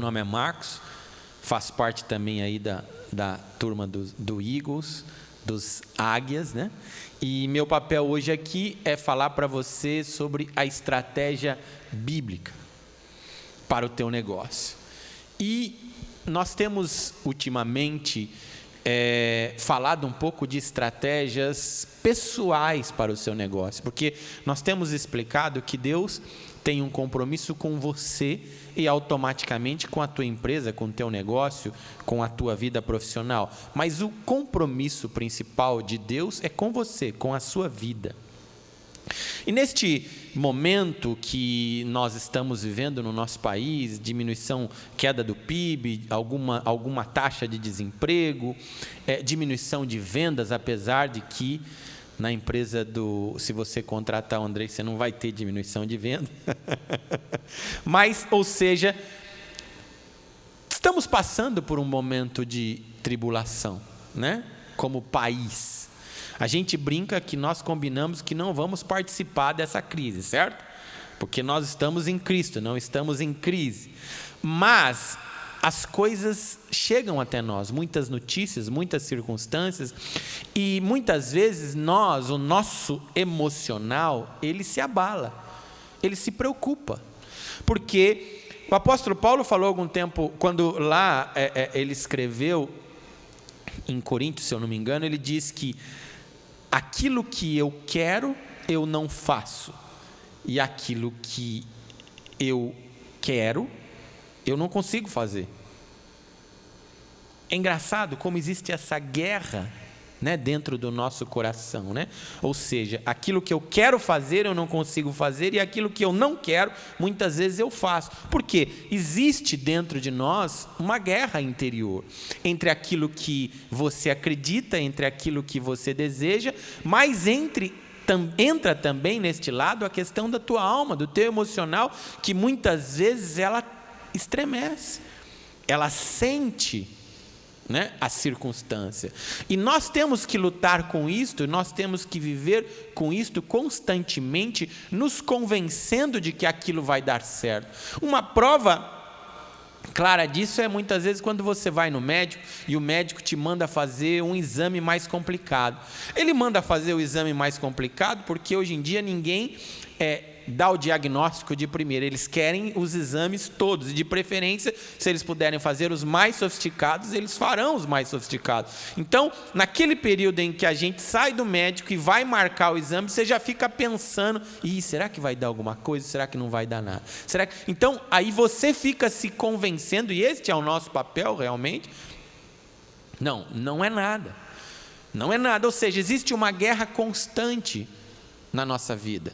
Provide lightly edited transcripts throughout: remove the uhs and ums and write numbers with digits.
nome é Marcos, faço parte também aí da turma do Eagles, dos Águias, né? E meu papel hoje aqui é falar para você sobre a estratégia bíblica para o teu negócio. E nós temos ultimamente falado um pouco de estratégias pessoais para o seu negócio, porque nós temos explicado que Deus tem um compromisso com você e automaticamente com a tua empresa, com o teu negócio, com a tua vida profissional. Mas o compromisso principal de Deus é com você, com a sua vida. E neste momento que nós estamos vivendo no nosso país, diminuição, queda do PIB, alguma taxa de desemprego, diminuição de vendas, apesar de que na empresa se você contratar o Andrei, você não vai ter diminuição de venda. Mas, ou seja, estamos passando por um momento de tribulação, né? Como país. A gente brinca que nós combinamos que não vamos participar dessa crise, certo? Porque nós estamos em Cristo, não estamos em crise. Mas as coisas chegam até nós, muitas notícias, muitas circunstâncias, e muitas vezes o nosso emocional, ele se abala, ele se preocupa, porque o apóstolo Paulo falou algum tempo, quando lá ele escreveu em Coríntios, se eu não me engano, ele diz que aquilo que eu quero, eu não faço, e aquilo que eu quero, eu não consigo fazer. É engraçado como existe essa guerra, né, dentro do nosso coração, né? Ou seja, aquilo que eu quero fazer eu não consigo fazer, e aquilo que eu não quero, muitas vezes eu faço. Porque existe dentro de nós uma guerra interior entre aquilo que você acredita, entre aquilo que você deseja, mas entra também neste lado a questão da tua alma, do teu emocional, que muitas vezes ela estremece, ela sente, né, a circunstância, e nós temos que lutar com isto, nós temos que viver com isto constantemente, nos convencendo de que aquilo vai dar certo. Uma prova clara disso é muitas vezes quando você vai no médico e o médico te manda fazer um exame mais complicado. Ele manda fazer o exame mais complicado porque hoje em dia ninguém dá o diagnóstico de primeira, eles querem os exames todos, e de preferência, se eles puderem fazer os mais sofisticados, eles farão os mais sofisticados. Então, naquele período em que a gente sai do médico e vai marcar o exame, você já fica pensando, será que vai dar alguma coisa? Será que não vai dar nada? Então, aí você fica se convencendo, e este é o nosso papel realmente, não é nada, não é nada, ou seja, existe uma guerra constante na nossa vida,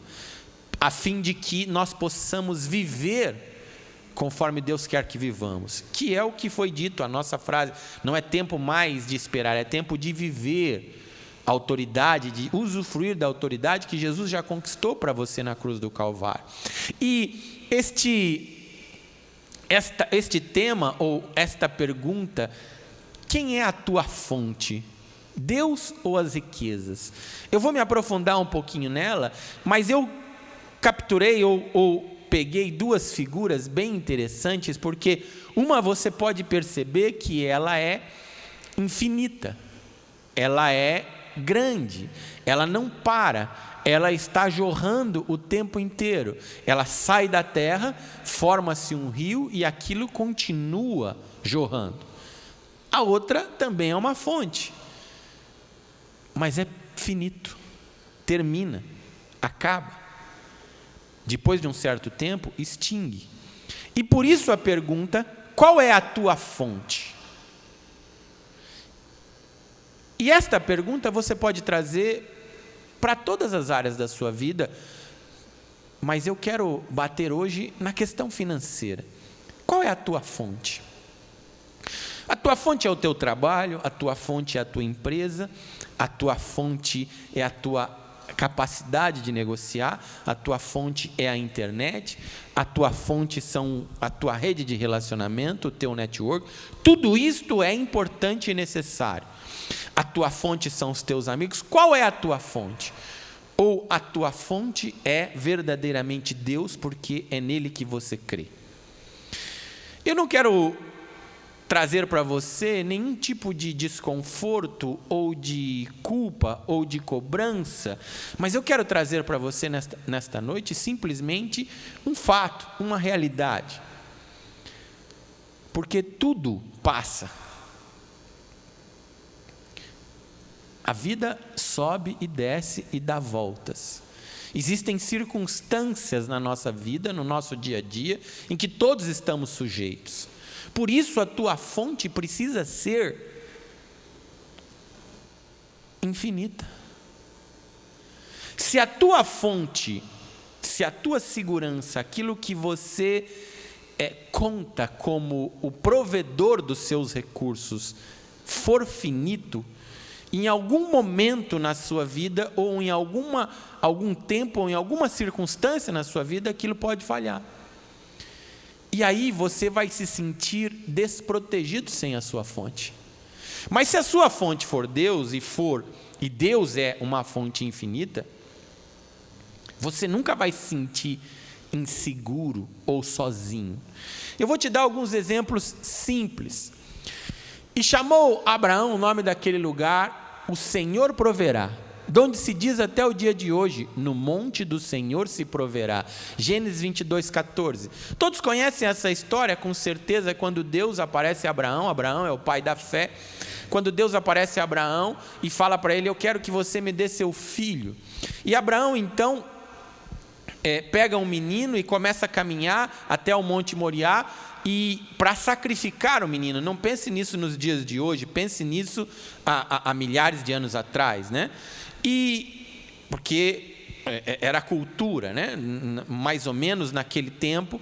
a fim de que nós possamos viver conforme Deus quer que vivamos, que é o que foi dito, a nossa frase, não é tempo mais de esperar, é tempo de viver a autoridade, de usufruir da autoridade que Jesus já conquistou para você na cruz do Calvário. E este tema, ou esta pergunta, quem é a tua fonte? Deus ou as riquezas? Eu vou me aprofundar um pouquinho nela, mas eu capturei ou peguei duas figuras bem interessantes, porque uma você pode perceber que ela é infinita, ela é grande, ela não para, ela está jorrando o tempo inteiro, ela sai da terra, forma-se um rio e aquilo continua jorrando. A outra também é uma fonte, mas é finito, termina, acaba. Depois de um certo tempo, extingue. E por isso a pergunta, qual é a tua fonte? E esta pergunta você pode trazer para todas as áreas da sua vida, mas eu quero bater hoje na questão financeira. Qual é a tua fonte? A tua fonte é o teu trabalho, a tua fonte é a tua empresa, a tua fonte é a tua capacidade de negociar, a tua fonte é a internet, a tua fonte são a tua rede de relacionamento, o teu network, tudo isto é importante e necessário. A tua fonte são os teus amigos. Qual é a tua fonte? Ou a tua fonte é verdadeiramente Deus, porque é nele que você crê? Eu não quero trazer para você nenhum tipo de desconforto ou de culpa ou de cobrança, mas eu quero trazer para você nesta noite simplesmente um fato, uma realidade. Porque tudo passa. A vida sobe e desce e dá voltas. Existem circunstâncias na nossa vida, no nosso dia a dia, em que todos estamos sujeitos. Por isso a tua fonte precisa ser infinita. Se a tua fonte, se a tua segurança, aquilo que você conta como o provedor dos seus recursos, for finito, em algum momento na sua vida, ou em algum tempo, ou em alguma circunstância na sua vida, aquilo pode falhar. E aí você vai se sentir desprotegido sem a sua fonte. Mas se a sua fonte for Deus, e Deus é uma fonte infinita, você nunca vai se sentir inseguro ou sozinho. Eu vou te dar alguns exemplos simples. E chamou Abraão o nome daquele lugar, o Senhor proverá. De onde se diz até o dia de hoje, no monte do Senhor se proverá. Gênesis 22, 14. Todos conhecem essa história, com certeza, quando Deus aparece a Abraão. Abraão é o pai da fé. Quando Deus aparece a Abraão e fala para ele: eu quero que você me dê seu filho. E Abraão então pega um menino e começa a caminhar até o Monte Moriá, e para sacrificar o menino. Não pense nisso nos dias de hoje, pense nisso há milhares de anos atrás, né? E porque era a cultura, né? Mais ou menos naquele tempo.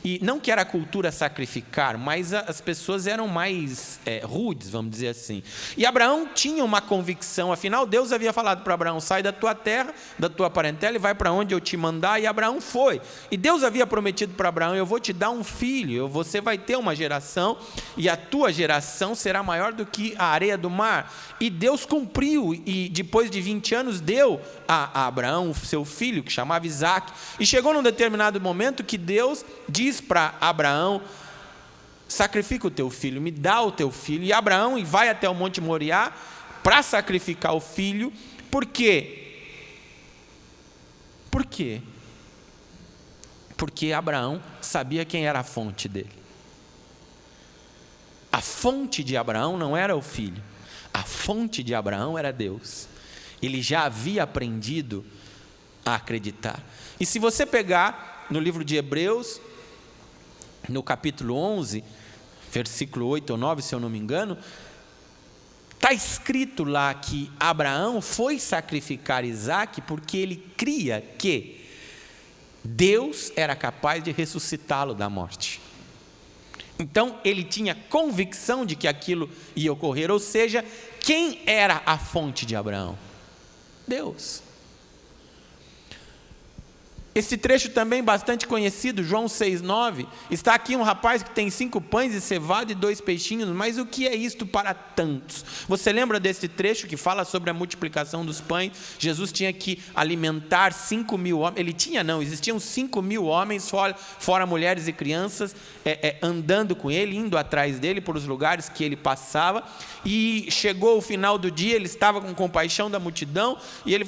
E não que era a cultura sacrificar, mas as pessoas eram mais rudes, vamos dizer assim. E Abraão tinha uma convicção, afinal Deus havia falado para Abraão: sai da tua terra, da tua parentela e vai para onde eu te mandar. E Abraão foi. E Deus havia prometido para Abraão: eu vou te dar um filho, você vai ter uma geração, e a tua geração será maior do que a areia do mar. E Deus cumpriu, e depois de 20 anos deu a Abraão o seu filho, que chamava Isaque. E chegou num determinado momento que Deus diz para Abraão: sacrifica o teu filho, me dá o teu filho. E Abraão vai até o Monte Moriá para sacrificar o filho. Por quê? Por quê? Porque Abraão sabia quem era a fonte dele. A fonte de Abraão não era o filho, a fonte de Abraão era Deus. Ele já havia aprendido a acreditar. E se você pegar no livro de Hebreus, no capítulo 11, versículo 8 ou 9, se eu não me engano, está escrito lá que Abraão foi sacrificar Isaque porque ele cria que Deus era capaz de ressuscitá-lo da morte. Então ele tinha convicção de que aquilo ia ocorrer. Ou seja, quem era a fonte de Abraão? Deus. Esse trecho também bastante conhecido, João 6,9, está aqui um rapaz que tem 5 pães e cevada e 2 peixinhos, mas o que é isto para tantos? Você lembra desse trecho que fala sobre a multiplicação dos pães? Jesus tinha que alimentar 5.000 homens, existiam 5.000 homens, fora mulheres e crianças, andando com ele, indo atrás dele por os lugares que ele passava, e chegou o final do dia, ele estava com compaixão da multidão, e ele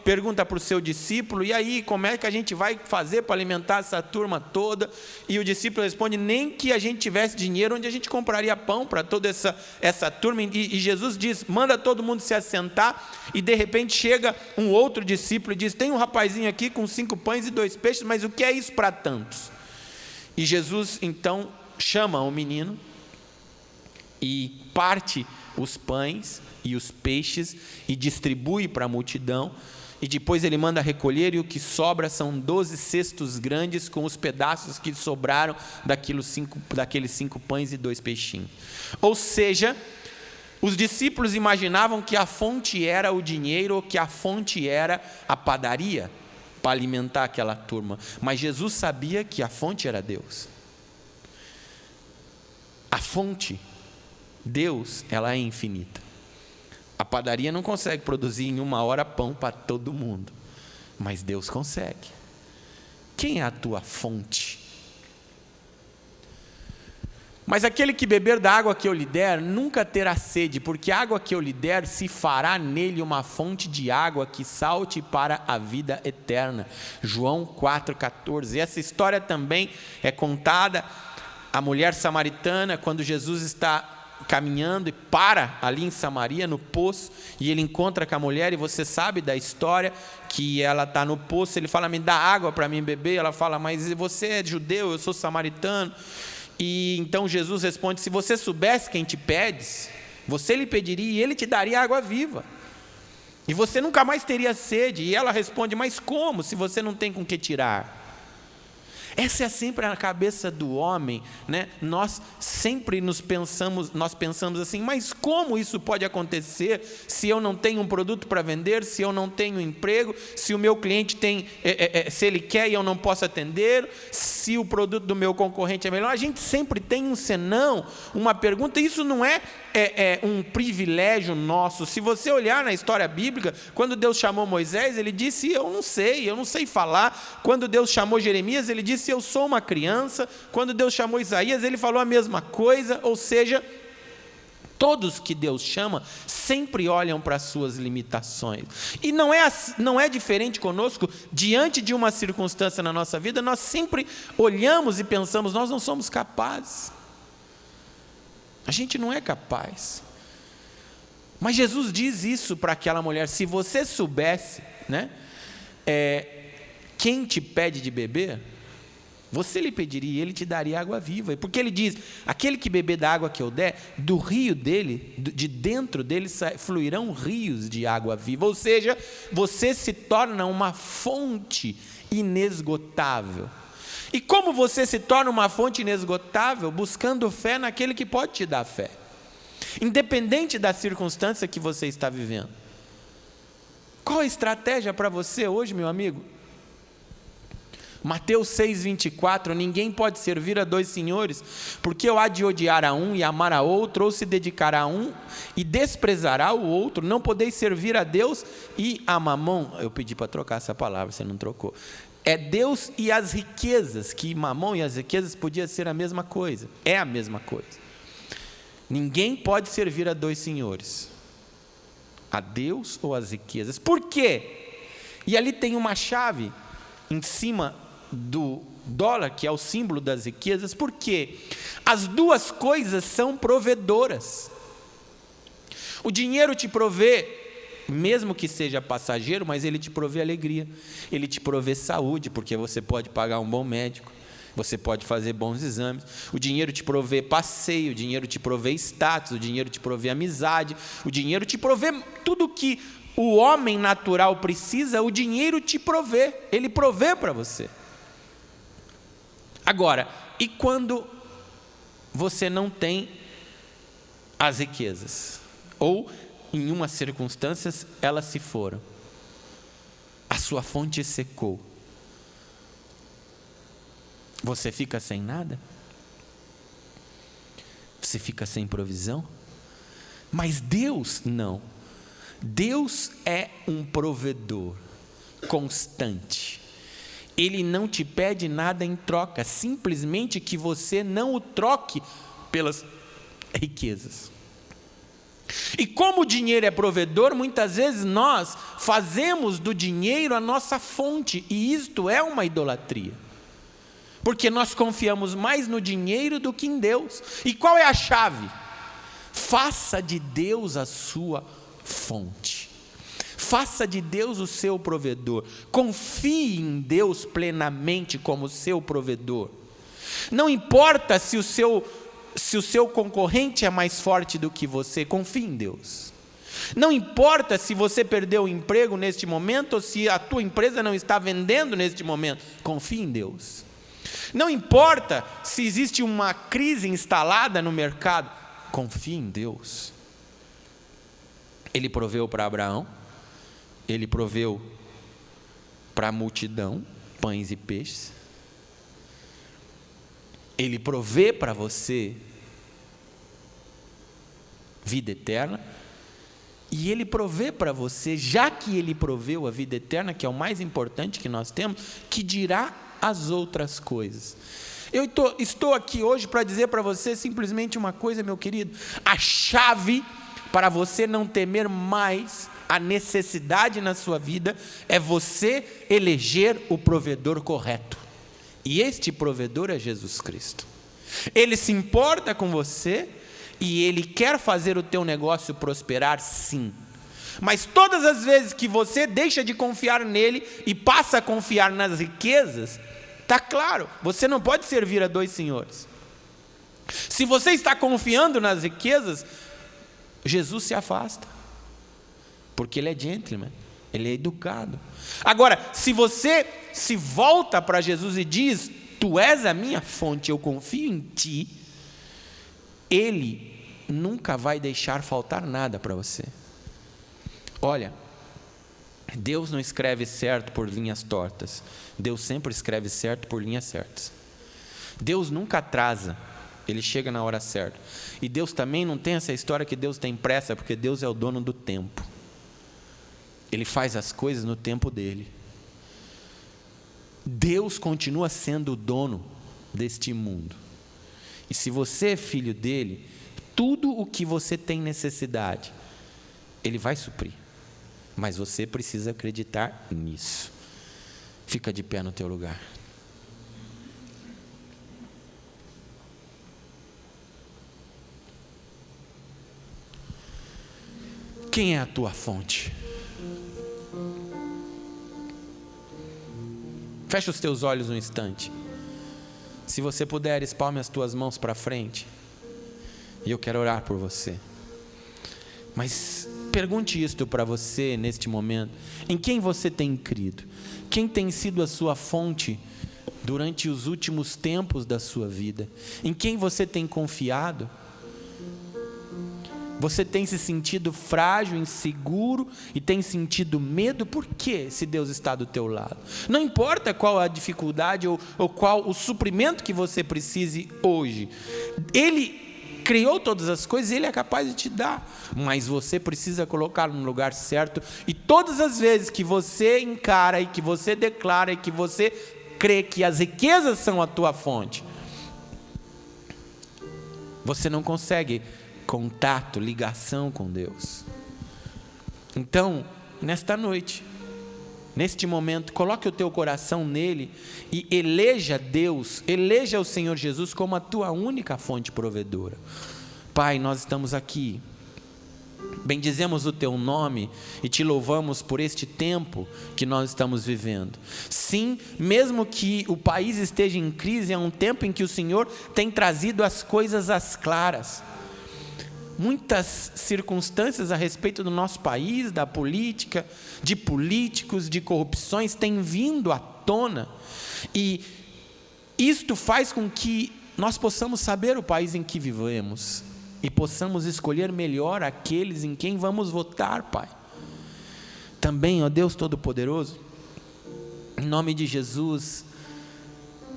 pergunta para o seu discípulo: e aí, como é que a gente vai fazer para alimentar essa turma toda? E o discípulo responde: nem que a gente tivesse dinheiro, onde a gente compraria pão para toda essa turma? E Jesus diz: manda todo mundo se assentar. E de repente chega um outro discípulo e diz: tem um rapazinho aqui com 5 pães e 2 peixes, mas o que é isso para tantos? E Jesus então chama o menino e parte os pães e os peixes e distribui para a multidão. E depois ele manda recolher, e o que sobra são 12 cestos grandes com os pedaços que sobraram daqueles 5 pães e 2 peixinhos. Ou seja, os discípulos imaginavam que a fonte era o dinheiro, ou que a fonte era a padaria para alimentar aquela turma. Mas Jesus sabia que a fonte era Deus. A fonte, Deus, ela é infinita. A padaria não consegue produzir em 1 hora pão para todo mundo, mas Deus consegue. Quem é a tua fonte? Mas aquele que beber da água que eu lhe der, nunca terá sede, porque a água que eu lhe der se fará nele uma fonte de água que salte para a vida eterna. João 4,14. Essa história também é contada, a mulher samaritana, quando Jesus está caminhando e para ali em Samaria, no poço, e ele encontra com a mulher, e você sabe da história, que ela está no poço, ele fala, me dá água para mim beber, ela fala, mas você é judeu, eu sou samaritano. E então Jesus responde, se você soubesse quem te pedes, você lhe pediria e ele te daria água viva, e você nunca mais teria sede. E ela responde, mas como, se você não tem com que tirar? Essa é sempre a cabeça do homem, né? Nós sempre nós pensamos assim, mas como isso pode acontecer se eu não tenho um produto para vender, se eu não tenho emprego, se o meu cliente tem, se ele quer e eu não posso atender, se o produto do meu concorrente é melhor? A gente sempre tem um senão, uma pergunta. Isso não é um privilégio nosso. Se você olhar na história bíblica, quando Deus chamou Moisés, ele disse, eu não sei falar. Quando Deus chamou Jeremias, ele disse, eu sou uma criança. Quando Deus chamou Isaías, ele falou a mesma coisa. Ou seja, todos que Deus chama sempre olham para as suas limitações. E não é diferente conosco. Diante de uma circunstância na nossa vida, nós sempre olhamos e pensamos, nós não somos capazes. A gente não é capaz. Mas Jesus diz isso para aquela mulher, se você soubesse, né, quem te pede de beber, você lhe pediria e ele te daria água viva. Porque ele diz, aquele que beber da água que eu der, do rio dele, de dentro dele fluirão rios de água viva. Ou seja, você se torna uma fonte inesgotável. E como você se torna uma fonte inesgotável? Buscando fé naquele que pode te dar fé, independente da circunstância que você está vivendo. Qual a estratégia para você hoje, meu amigo? Mateus 6,24, ninguém pode servir a dois senhores, porque ou há de odiar a um e amar a outro, ou se dedicará a um e desprezará o outro. Não podeis servir a Deus e a Mamon. Eu pedi para trocar essa palavra, você não trocou. É Deus e as riquezas, que Mamon e as riquezas podia ser a mesma coisa, é a mesma coisa. Ninguém pode servir a dois senhores, a Deus ou as riquezas. Por quê? E ali tem uma chave em cima do dólar, que é o símbolo das riquezas, porque as duas coisas são provedoras. O dinheiro te provê, mesmo que seja passageiro, mas ele te provê alegria, ele te provê saúde, porque você pode pagar um bom médico, você pode fazer bons exames. O dinheiro te provê passeio, o dinheiro te provê status, o dinheiro te provê amizade, o dinheiro te provê tudo que o homem natural precisa, o dinheiro te provê, ele provê para você. Agora, e quando você não tem as riquezas? Ou, em umas circunstâncias, elas se foram. A sua fonte secou. Você fica sem nada? Você fica sem provisão? Mas Deus não. Deus é um provedor constante. Ele não te pede nada em troca, simplesmente que você não o troque pelas riquezas. E como o dinheiro é provedor, muitas vezes nós fazemos do dinheiro a nossa fonte, e isto é uma idolatria, porque nós confiamos mais no dinheiro do que em Deus. E qual é a chave? Faça de Deus a sua fonte. Faça de Deus o seu provedor. Confie em Deus plenamente como seu provedor. Não importa se o seu concorrente é mais forte do que você, confie em Deus. Não importa se você perdeu o emprego neste momento, ou se a tua empresa não está vendendo neste momento, confie em Deus. Não importa se existe uma crise instalada no mercado, confie em Deus. Ele proveu para Abraão, ele proveu para a multidão pães e peixes. Ele provê para você vida eterna, e ele provê para você, já que ele proveu a vida eterna, que é o mais importante que nós temos, que dirá as outras coisas. Eu estou aqui hoje para dizer para você simplesmente uma coisa, meu querido: a chave para você não temer mais a necessidade na sua vida é você eleger o provedor correto. E este provedor é Jesus Cristo. Ele se importa com você e Ele quer fazer o teu negócio prosperar, sim. Mas todas as vezes que você deixa de confiar nele e passa a confiar nas riquezas, está claro, você não pode servir a dois senhores. Se você está confiando nas riquezas, Jesus se afasta, porque Ele é gentleman, Ele é educado. Agora, se você se volta para Jesus e diz: Tu és a minha fonte, eu confio em Ti, Ele nunca vai deixar faltar nada para você. Olha, Deus não escreve certo por linhas tortas, Deus sempre escreve certo por linhas certas. Deus nunca atrasa, Ele chega na hora certa. E Deus também não tem essa história que Deus tem pressa, porque Deus é o dono do tempo. Ele faz as coisas no tempo dele. Deus continua sendo o dono deste mundo. E se você é filho dele, tudo o que você tem necessidade, Ele vai suprir. Mas você precisa acreditar nisso. Fica de pé no teu lugar. Quem é a tua fonte? Fecha os teus olhos um instante. Se você puder, espalme as tuas mãos para frente. E eu quero orar por você. Mas pergunte isto para você neste momento: em quem você tem crido? Quem tem sido a sua fonte durante os últimos tempos da sua vida? Em quem você tem confiado? Você tem se sentido frágil, inseguro e tem sentido medo? Por quê, se Deus está do teu lado? Não importa qual a dificuldade ou qual o suprimento que você precise hoje, Ele criou todas as coisas e Ele é capaz de te dar, mas você precisa colocar no lugar certo. E todas as vezes que você encara e que você declara e que você crê que as riquezas são a tua fonte, você não consegue contato, ligação com Deus. Então, nesta noite, neste momento, coloque o teu coração nele e eleja Deus, eleja o Senhor Jesus como a tua única fonte provedora. Pai, nós estamos aqui, bendizemos o teu nome e te louvamos por este tempo que nós estamos vivendo. Sim, mesmo que o país esteja em crise, é um tempo em que o Senhor tem trazido as coisas às claras. Muitas circunstâncias a respeito do nosso país, da política, de políticos, de corrupções, têm vindo à tona, e isto faz com que nós possamos saber o país em que vivemos e possamos escolher melhor aqueles em quem vamos votar, Pai. Também, ó Deus Todo-Poderoso, em nome de Jesus,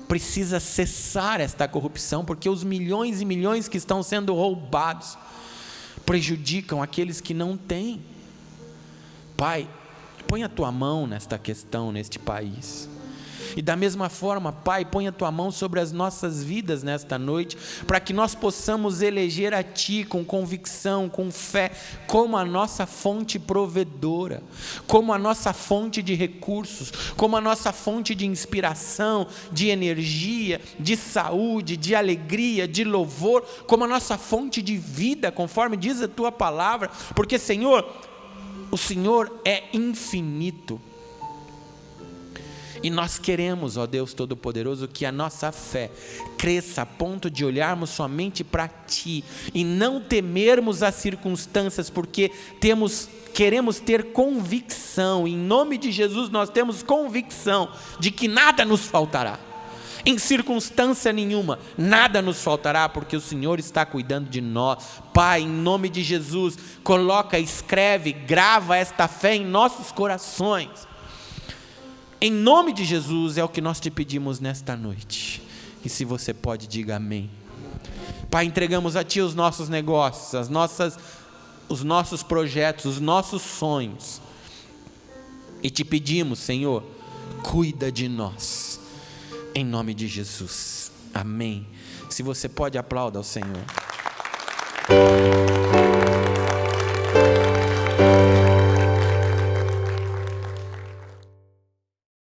precisa cessar esta corrupção, porque os milhões e milhões que estão sendo roubados prejudicam aqueles que não têm. Pai, põe a tua mão nesta questão, neste país. E da mesma forma, Pai, põe a tua mão sobre as nossas vidas nesta noite, para que nós possamos eleger a Ti com convicção, com fé, como a nossa fonte provedora, como a nossa fonte de recursos, como a nossa fonte de inspiração, de energia, de saúde, de alegria, de louvor, como a nossa fonte de vida, conforme diz a Tua palavra, porque, Senhor, o Senhor é infinito. E nós queremos, ó Deus Todo-Poderoso, que a nossa fé cresça a ponto de olharmos somente para Ti e não temermos as circunstâncias, porque queremos ter convicção. Em nome de Jesus, nós temos convicção de que nada nos faltará. Em circunstância nenhuma, nada nos faltará, porque o Senhor está cuidando de nós. Pai, em nome de Jesus, coloca, escreve, grava esta fé em nossos corações. Em nome de Jesus é o que nós te pedimos nesta noite. E se você pode, diga amém. Pai, entregamos a Ti os nossos negócios, os nossos projetos, os nossos sonhos. E te pedimos, Senhor, cuida de nós. Em nome de Jesus. Amém. Se você pode, aplauda ao Senhor.